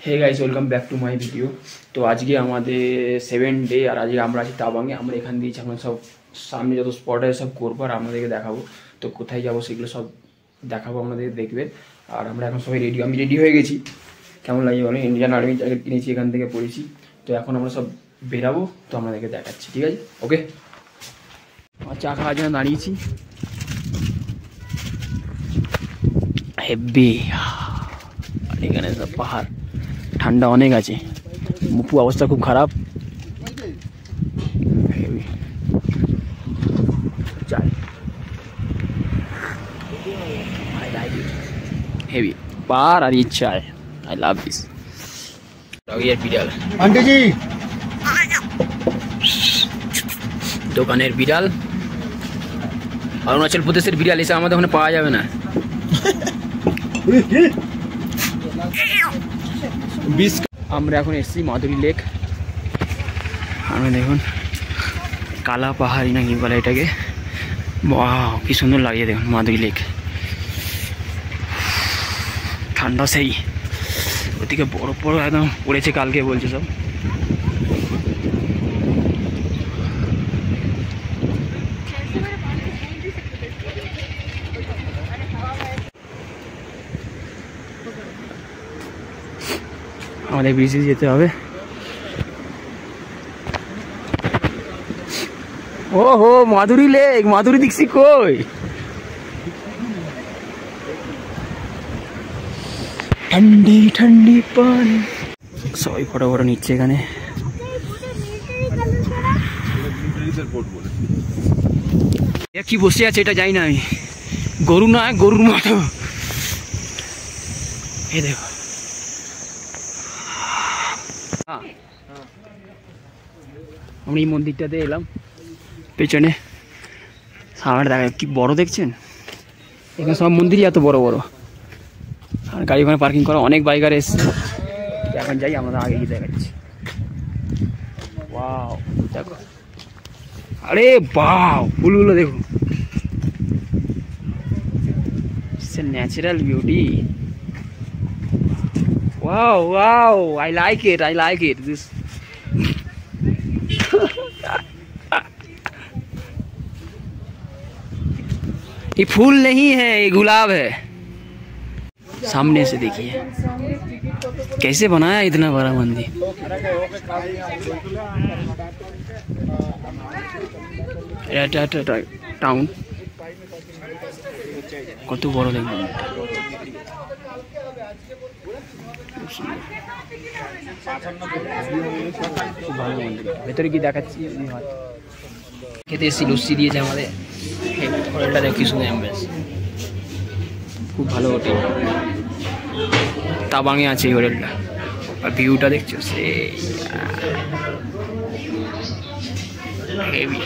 Hey guys welcome back to my video. तो आज के हमारे 7 डे और आज আমরা আছি তাবাঙে। আমরা এখান দিয়ে এখন সব সামনে যত স্পট আছে সব করব আর আপনাদেরকে দেখাবো। তো কোথায় যাব সেগুলো সব দেখাবো, আপনাদের দেখবেন। আর আমরা এখন সবাই রেডি, আমি রেডি হয়ে গেছি। কেমন লাগে বলেন, ইন্ডিয়ান আর্মি জ্যাকেট কিনেছি, এখান থেকে পড়েছি। তো এখন আমরা সব বেরাবো, তো আপনাদেরকে দেখাচ্ছি, ঠিক আছে? ওকে, আমার চা খাওয়ার জন্য দাঁড়িয়েছি। হেভি আর এখানে সব পাহাড়, ঠান্ডা অনেক আছে, মুপু অবস্থা খুব খারাপ। হেভি পাহাড় আর ইচ্ছা, আই লাভ দিস। বিড়াল আন্টি জি, দোকানের বিড়াল, অরুণাচল প্রদেশের বিড়াল, এসে আমাদের ওখানে পাওয়া যাবে না। আমরা এখন এসেছি মাধুরী লেক। আমি দেখুন কালা পাহাড়ি না কি বলে এটাকে, বাহ কি সুন্দর লাগে দেখুন মাধুরী লেক। ঠান্ডা সেই, ওদিকে বরফ বড় একদম পড়েছে কালকে বলছে সব। আমাদের ব্রিজে যেতে হবে। ও হো মাধুরী লেক, মাধুরী দীক্ষিত কই? ঠান্ডি ঠান্ডি পানি, সবাই ফটো ফটো নিচ্ছে এখানে। কি বসে আছে এটা জানি না আমি, গরু না গরুর মতো। এই দেখো আমরা এই মন্দিরটাতে এলাম, পেছনে সামনে দেখা কি বড় দেখছেন, এখানে সব মন্দিরই এত বড় বড়। আর গাড়ি ওখানে পার্কিং করা, অনেক বাইকার এসছে। এখন যাই, আমরা আগে গিয়ে দেখাচ্ছি। ওয়াও দেখো, আরে বাহ ফুলগুলো দেখুন, natural beauty. Wow, wow, I like it, I like it. This ये फूल नहीं है, ये गुलाब है। सामने से देखिए कैसे बनाया इतना बड़ा मंदिर। टाउन কত বড় দেখুন, ভেতরে কি দেখাচ্ছি খেতে এসেছি, লস্যি দিয়েছে আমাদের। হোটেলটা দেখো কি সুন্দর অ্যাম্বিয়েন্স, খুব ভালো হোটেল। তাবাঙে আছে এই হোটেলটা, আর ভিউটা দেখছো সেই হেভি,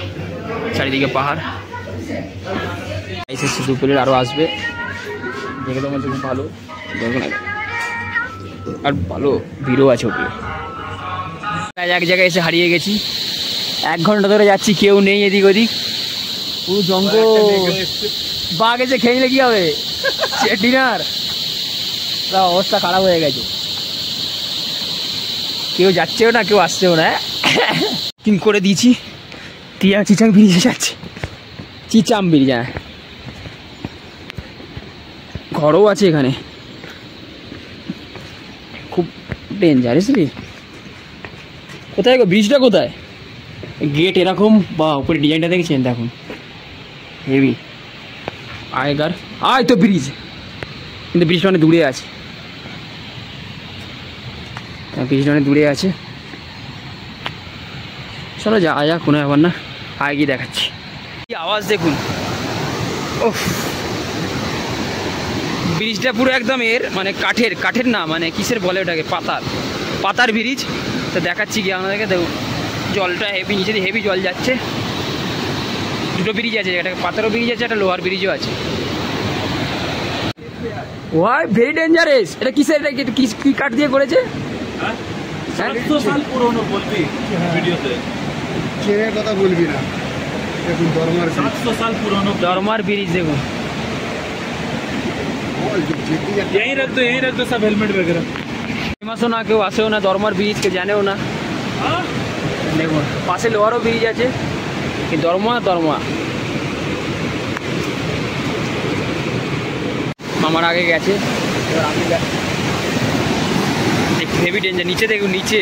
চারিদিকে পাহাড়। এসেছি দুপুরের, আরও আসবে, দেখে তোমার খুব ভালো দেখুন, আর ভালো ভিড়ও আছে হোটেলে। এক জায়গায় এসে হারিয়ে গেছি, 1 ঘন্টা ধরে যাচ্ছি, কেউ নেই এদিক ওদিক, পুরো জঙ্গল। বাঘ এসে খেয়ে নিলে কি হবে, ডিনার অবস্থা খারাপ হয়ে গেছে। কেউ যাচ্ছেও না, কেউ আসছেও না। কিন করে দিয়েছি, চিচাং ব্রিজে যাচ্ছে, চিচাম ব্রিজ। হ্যাঁ, ঘরও আছে এখানে, খুব ডেঞ্জারাসলি। কোথায় গো ব্রিজটা, কোথায়? গেট এরকম, বা উপরে ডিজাইনটা দেখছেন দেখুন, হেভি। আগেকার আয় তো ব্রিজ, কিন্তু ব্রিজটা অনেক দূরে আছে, ব্রিজটা অনেক দূরে আছে। চলো যা কোনো ব্যাপার না, আগে গিয়ে দেখাচ্ছি। কি আওয়াজ দেখুন, ওহ ব্রিজটা পুরো একদম এর মানে কাঠের না, মানে কিসের বলে ওটাকে, পাতার ব্রিজ। তো দেখাচ্ছি কি আপনাদেরকে, দেখুন জলটা হেভি, নিচে দিয়ে হেভি জল যাচ্ছে। দুটো ব্রিজ আছে, একটা পাতারও ব্রিজ আছে, একটা লোহার ব্রিজও আছে। Why very dangerous. এটা কিসের, কি কাঠ দিয়ে করেছে? 700 সাল পুরনো বলবি ভিডিওতে, চেনের কথা বলবি না। দেখুন দরমার 700 সাল পুরনো দরমার ব্রিজ দেখুন। यहीं रख दो सब हेलमेट वगैरह। ফেমাসও না, কেউ আসেও না, দরমার ব্রিজ কেউ জানেও না। হ্যাঁ? দেখুন পাশে লোহারও ব্রিজ আছে, কিন্তু দরমা আমার আগে গেছে, এবার আমি হেভি ডেঞ্জার। নিচে দেখুন, নিচে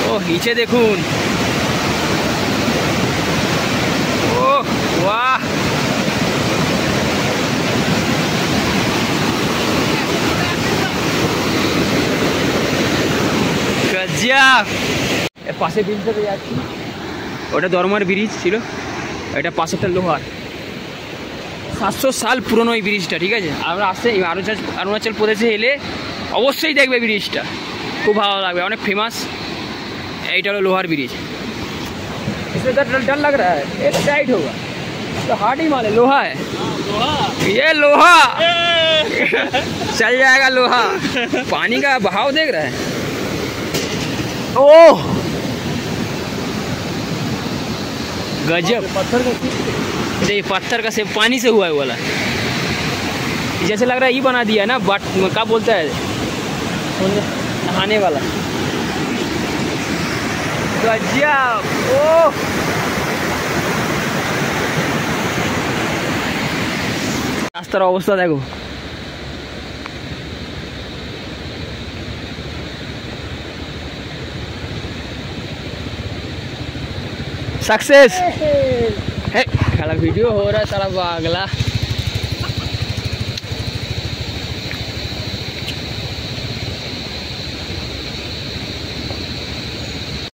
ও নিচে দেখুন, ও বাহ, গজব। এর পাশে ব্রিজটাতে যাচ্ছি, ওটা দরমার ব্রিজ ছিল, এটা পাশেরটা লোহার। 700 সাল পুরনো এই ব্রিজটা, ঠিক আছে। আমরা আসতে অরুণাচল প্রদেশে এলে অবশ্যই দেখবে ব্রিজটা, খুব ভালো লাগবে, অনেক ফেমাস। এইটা হলো লোহার ব্রিজ। इसमें डर लग रहा है, ये टाइट होगा तो हार्ड ही माल है, लोहा है ये, लोहा चल जाएगा लोहा। पानी का बहाव देख रहा है, ओह गजब। पत्थर का से पानी से हुआ है वाला, जैसे लग रहा है ये बना दिया है ना, बट क्या बोलता है नहाने वाला। गजब, ओह রাস্তার অবস্থা দেখো, सक्सेस है। खेला वीडियो हो रहा है सारा अगला